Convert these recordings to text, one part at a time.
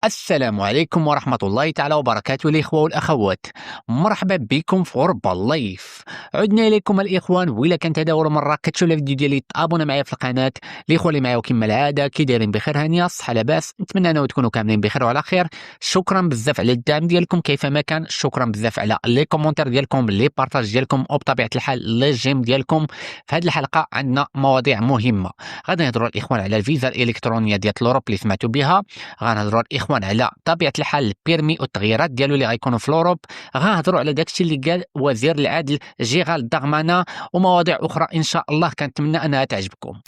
السلام عليكم ورحمة الله تعالى وبركاته الإخوة والأخوات. مرحبا بكم في غربة لايف. عدنا إليكم الإخوان، وإلا كانت هذا أول مرة كتشوف الفيديو ديالي تابونا معايا في القناة. الإخوة اللي معايا كما العادة كي دايرين بخير هانية الصحة لاباس، نتمنى أنه تكونوا كاملين بخير وعلى خير. شكرا بزاف على الدعم ديالكم كيفما كان، شكرا بزاف على لي كومونتير ديالكم لي بارطاج ديالكم وبطبيعة الحال لي جيم ديالكم. في هذه الحلقة عندنا مواضيع مهمة، غادي نهضروا الإخوان على الفيزا الإلكترونية ديال الأوروب اللي سمعتوا بها، غنهضروا الإخوان على طبيعة الحال البيرمي والتغييرات ديالو اللي غيكونوا في الأوروب، غنهضروا على داكشي اللي قال وزير العدل جيرالد دارمانا ومواضيع أخرى إن شاء الله كنتمنى أنها تعجبكم.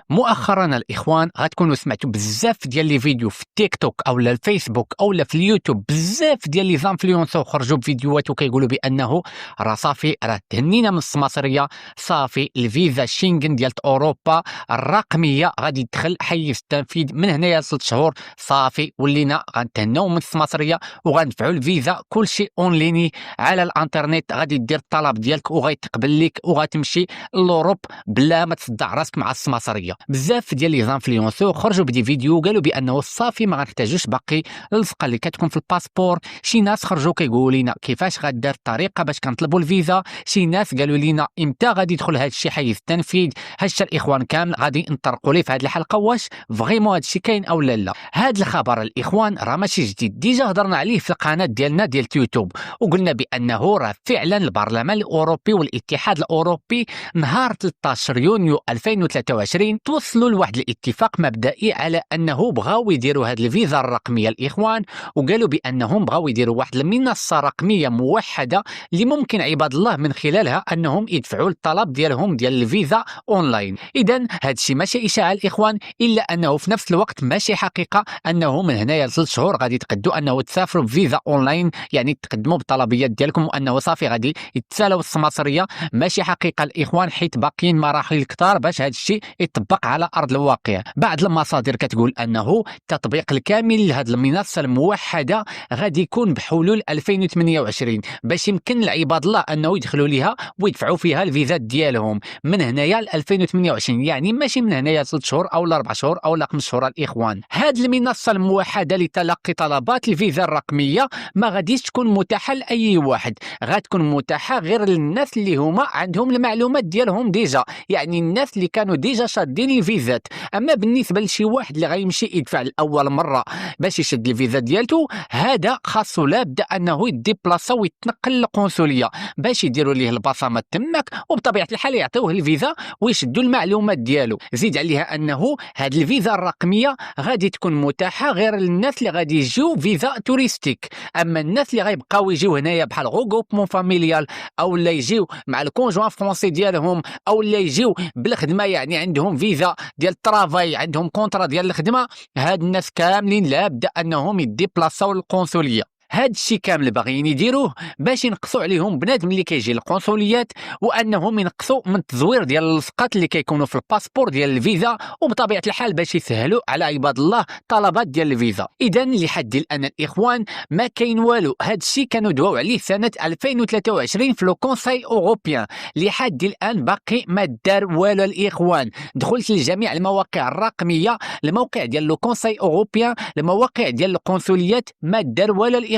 مؤخرا الاخوان غتكونوا سمعتوا بزاف ديال لي فيديو في التيك توك اولا الفيسبوك اولا في اليوتيوب، بزاف ديال لي زانفلونسور خرجوا بفيديوهات وكيقولوا بانه راه صافي راه تهنينا من السماسريه، صافي الفيزا شينغن ديال اوروبا الرقميه غادي تدخل حيز التنفيذ من هنايا 6 شهور، صافي ولينا غنتهناو من السماسريه وغندفعوا الفيزا كلشي اونليني على الانترنت، غادي دير الطلب ديالك وغيتقبل لك وغتمشي لوروب بلا ما تصدع راسك مع السماسريه. بزاف ديال لي زانفلونسور خرجوا بدي فيديو قالوا بانه صافي ما غنحتاجوش باقي اللصقه اللي كتكون في الباسبور. شي ناس خرجوا كيقولوا لينا كيفاش غدار الطريقه باش كنطلبوا الفيزا، شي ناس قالوا لينا امتى غادي يدخل هذا الشيء حيز التنفيذ. هادشي الاخوان كامل غادي نطرقوا ليه في هذه الحلقه، واش فريمون هذا الشيء كاين او لا. هذا الخبر الاخوان راه ماشي جديد، ديجا هضرنا عليه في القناه ديالنا ديال اليوتيوب وقلنا بانه راه فعلا البرلمان الاوروبي والاتحاد الاوروبي نهار 13 يونيو 2023 توصلوا لواحد الاتفاق مبدئي على انه بغاو يديروا هذه الفيزا الرقميه الاخوان، وقالوا بانهم بغاو يديروا واحد المنصه رقميه موحده اللي ممكن عباد الله من خلالها انهم يدفعوا الطلب ديالهم ديال الفيزا اونلاين. اذا هذا الشيء ماشي اشاعه الاخوان، الا انه في نفس الوقت ماشي حقيقه انه من هنايا ل3 شهور غادي تقدوا انه تسافروا بفيزا اونلاين، يعني تقدموا بالطلبيات ديالكم وانه صافي غادي يتسالوا السماسريه. ماشي حقيقه الاخوان، حيت باقيين مراحل كثار باش هذا الشيء يطبق على ارض الواقع. بعض المصادر كتقول انه التطبيق الكامل لهذه المنصه الموحده غادي يكون بحلول 2028 باش يمكن لعباد الله انه يدخلوا ليها ويدفعوا فيها الفيزات ديالهم من هنايا ل 2028، يعني ماشي من هنايا 6 شهور او 4 شهور او 5 شهور الاخوان. هذه المنصه الموحده لتلقي طلبات الفيزا الرقميه ما غاديش تكون متاحه لاي واحد، غتكون متاحه غير للناس اللي هما عندهم المعلومات ديالهم ديجا، يعني الناس اللي كانوا ديجا شادين الفيزات. اما بالنسبه لشي واحد اللي غيمشي يدفع لاول مره باش يشد الفيزا ديالته، هذا خاصو لابد انه يديبلاصا ويتنقل للقنصليه باش يديروا ليه البصمه تماك، وبطبيعه الحال يعطيوه الفيزا ويشدوا المعلومات ديالو. زيد عليها انه هذه الفيزا الرقميه غادي تكون متاحه غير للناس اللي غادي يجيو فيزا توريستيك، اما الناس اللي غيبقاو يجيو هنايا بحال غوغوبمون فاميليال او لا يجيو مع الكونجوان فرونسي ديالهم او لا يجيو بالخدمه، يعني عندهم فيزا ديال الترافاي عندهم كونطرا ديال الخدمه، هاد الناس كاملين لابد انهم يديبلاصاو للقنصليه. هاد الشيء كامل باغيين يديروه باش ينقصوا عليهم بنادم اللي كيجي للقنصليات، وانهم ينقصوا من التزوير ديال اللصقات اللي كيكونوا في الباسبور ديال الفيزا، وبطبيعه الحال باش يسهلوا على عباد الله طلبات ديال الفيزا. اذا لحد الان الاخوان ما كاين والو، هاد الشيء كانوا دواو عليه سنه 2023 في لو كونساي اوروبيان، لحد الان باقي ما دار والو الاخوان. دخلت لجميع المواقع الرقميه، الموقع ديال لو كونساي اوروبيان، المواقع ديال القنصليات، ما دار والو الاخوان.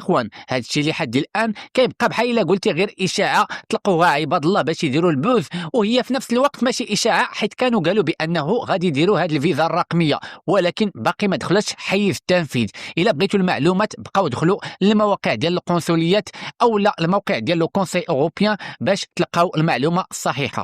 هذا الشيء لحد الان كيبقى بحال الا قلتي غير اشاعه تلقوها عباد الله باش يديروا البوز، وهي في نفس الوقت ماشي اشاعه حيت كانوا قالوا بانه غادي يديروا هذه الفيزا الرقميه، ولكن باقي ما دخلتش حيز التنفيذ. الا بغيتوا المعلومات بقاو دخلوا للمواقع ديال القنصليات او لا الموقع ديال لو كونساي اوروبيان باش تلقاو المعلومه الصحيحه.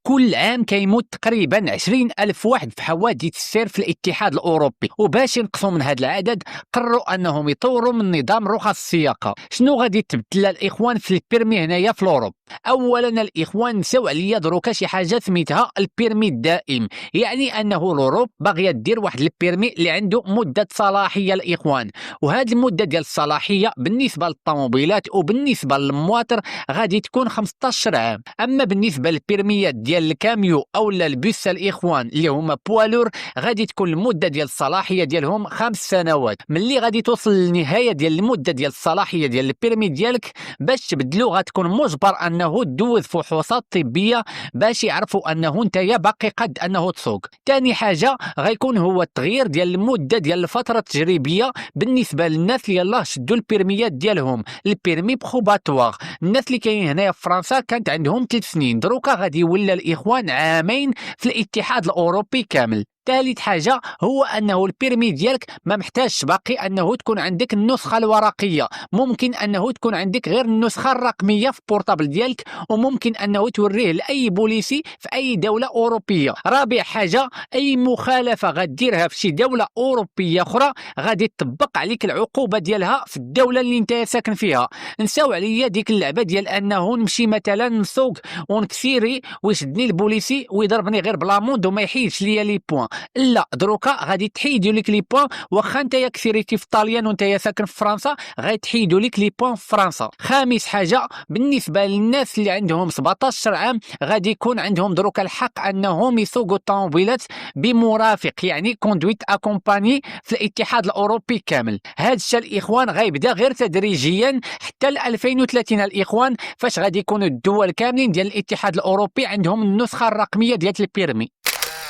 كل عام كيموت تقريبا 20,000 واحد في حوادث السير في الاتحاد الأوروبي، وباش ينقصوا من هذا العدد قرروا أنهم يطوروا من نظام رخص السياقة. شنو غادي تبدل الإخوان في البيرمي هنايا في الأوروب؟ أولا الإخوان نساو عليا دروكا شي حاجة سميتها البيرمي الدائم، يعني أنه الأوروب باغية دير واحد البيرمي اللي عنده مدة صلاحية الإخوان، وهذه المدة ديال الصلاحية بالنسبة للطوموبيلات وبالنسبة للمواطر غادي تكون 15 عام. أما بالنسبة للبيرميات ديال ديال الكاميو اولا البيس الاخوان اللي هما بوالور غادي تكون المده ديال الصلاحيه ديالهم 5 سنوات. ملي غادي توصل للنهايه ديال المده ديال الصلاحيه ديال البيرمي ديالك باش تبدلو غتكون مجبر انه دوز فحوصات طبيه باش يعرفوا انه انت باقي قد انه تسوق. ثاني حاجه غيكون هو التغيير ديال المده ديال الفتره التجريبيه بالنسبه للناس اللي يلاه شدوا البيرميات ديالهم البيرمي بروباتوار. الناس اللي كاينين هنايا في فرنسا كانت عندهم 3 سنين، دروكا غادي يولى الاخوان عامين في الاتحاد الاوروبي كامل. ثالث حاجه هو انه البيرمي ديالك ما محتاجش باقي انه تكون عندك النسخه الورقيه، ممكن انه تكون عندك غير النسخه الرقميه في البورطابل ديالك، وممكن انه توريه لاي بوليسي في اي دوله اوروبيه. رابع حاجه اي مخالفه غديرها في شي دوله اوروبيه اخرى غادي تطبق عليك العقوبه ديالها في الدوله اللي انت ساكن فيها. نساو عليا ديك اللعبه ديال انه نمشي مثلا نسوق ونكسيري ويشدني البوليسي ويضربني غير بلاموند وما يحيدش ليا لي بوين. لا، دروكا غادي تحيدوا لك لي بوين، واخا انت كسيريتي في طاليان وانت ساكن في فرنسا غيتحيدوا لك لي بوين في فرنسا. خامس حاجه بالنسبه للناس اللي عندهم 17 عام غادي يكون عندهم دروكا الحق انهم يسوقوا الطوموبيلات بمرافق، يعني كوندويت اكومباني في الاتحاد الاوروبي كامل. هذا الشيء الاخوان غيبدا غير تدريجيا حتى ل 2030 الاخوان، فاش غادي يكونوا الدول كاملين ديال الاتحاد الاوروبي عندهم النسخه الرقميه ديال البيرمي.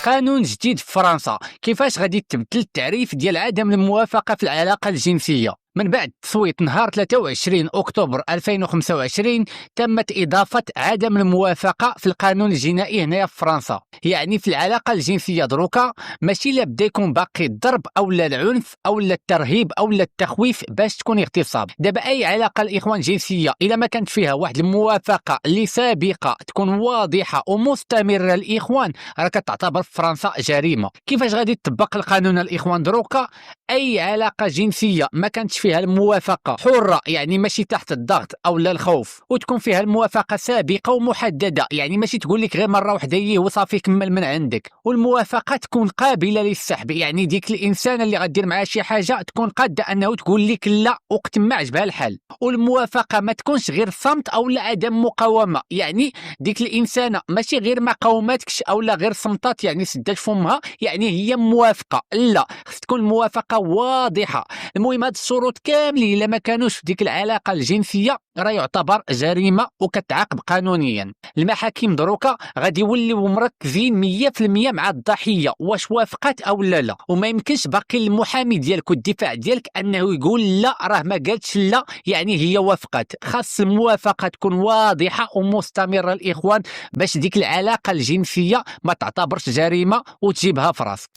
قانون جديد في فرنسا كيفاش غادي تبدل التعريف ديال عدم الموافقه في العلاقه الجنسيه. من بعد التصويت نهار 23 أكتوبر 2025 تمت إضافة عدم الموافقة في القانون الجنائي هنا في فرنسا. يعني في العلاقة الجنسية دروكا ماشي لا بدا يكون باقي الضرب أو العنف أو الترهيب أو التخويف باش تكون اغتصاب. دابا أي علاقة الإخوان جنسية إلا ما كانت فيها واحد الموافقة اللي سابقة تكون واضحة ومستمرة الإخوان راه كتعتبر في فرنسا جريمة. كيفاش غادي تطبق القانون الإخوان دروكا؟ أي علاقة جنسية ما كانتش فيها الموافقة حرة، يعني ماشي تحت الضغط أو لا الخوف، وتكون فيها الموافقة سابقة ومحددة، يعني ماشي تقول لك غير مرة واحدة يي وصافي كمل من عندك، والموافقة تكون قابلة للسحب، يعني ديك الإنسان اللي غدير معاه شي حاجة تكون قادة أنه تقول لك لا وقت ما عجبها الحال. والموافقة ما تكونش غير صمت أو لا عدم مقاومة، يعني ديك الإنسانة ماشي غير ما قاومتكش أو لا غير صمتات يعني سدات فمها يعني هي موافقة، لا خص تكون الموافقة واضحة. المهم هاد الشروط كاملين الا ما كانوش في ديك العلاقه الجنسيه راه يعتبر جريمه وكتعاقب قانونيا. المحاكم دروكا غادي يوليو مركزين 100% مع الضحيه واش وافقت او لا، وما يمكنش باقي المحامي ديالك والدفاع ديالك انه يقول لا راه ما قالتش لا يعني هي وافقت. خاص الموافقه تكون واضحه ومستمره الاخوان باش ديك العلاقه الجنسيه ما تعتبرش جريمه وتجيبها في راسك.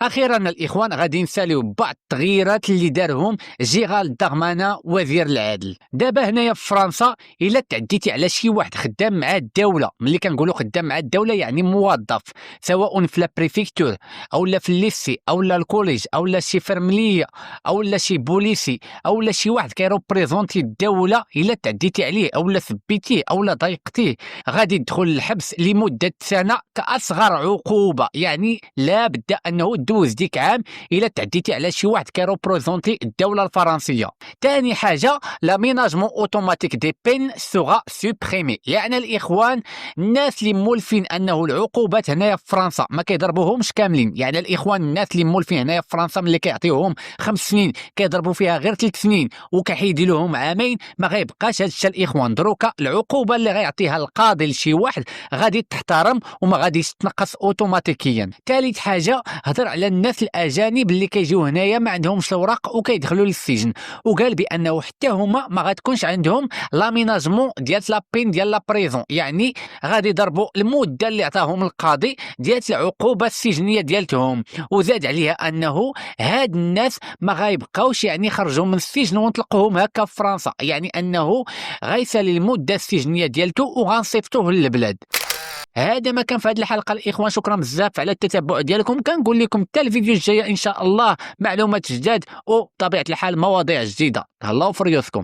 اخيرا الاخوان غادي نساليو بعض التغييرات اللي دارهم جيرالد دارمانا وزير العدل. دابا هنايا في فرنسا الا تعديتي على شي واحد خدام مع الدوله، ملي كنقولوا خدام مع الدوله يعني موظف سواء في لا بريفيكتور او لا في الليسي او لا الكوليج او لا شي فرمليه او لا شي بوليسي او لا شي واحد كيروبريزونتي الدوله، الا تعديتي عليه او لا سبيتيه او لا ضايقتيه غادي يدخل الحبس لمده سنه كاصغر عقوبه، يعني لا بد انه دوز ديك عام الا تعديتي على شي واحد كيروبريزونتي الدوله الفرنسيه. ثاني حاجه لاميناجمون اوتوماتيك دي بين سوغا سوبريمي، يعني الاخوان الناس اللي مولفين انه العقوبات هنايا في فرنسا ما كيضربوهمش كاملين، يعني الاخوان الناس اللي مولفين هنايا في فرنسا ملي كيعطيوهم 5 سنين كيضربوا فيها غير 3 سنين وكيحيدوا لهم عامين، ما غيبقاش هذا الشيء الاخوان. دروكا العقوبه اللي غيعطيها القاضي لشي واحد غادي تحترم وما غاديش تنقص اوتوماتيكيا. ثالث حاجه هضر على الناس الاجانب اللي كيجيو هنايا ما عندهمش الاوراق وكيدخلوا للسجن، وقال بانه حتى هما ما غتكونش عندهم لاميناجمون ديال لابين ديال لا بريزون، يعني غادي يضربوا المده اللي عطاهم القاضي ديال العقوبه السجنيه ديالتهم. وزاد عليها انه هاد الناس ما غيبقاوش يعني خرجوا من السجن ونطلقوهم هكا في فرنسا، يعني انه غيسالي المده السجنيه ديالته وغنصيفطوه للبلاد. هذا ما كان في هذه الحلقه الاخوان، شكرا بزاف على التتبع ديالكم. كنقول لكم حتى الفيديو الجاي ان شاء الله معلومات جداد وطبيعه الحال مواضيع جديده. تهلاو في ريوسكم.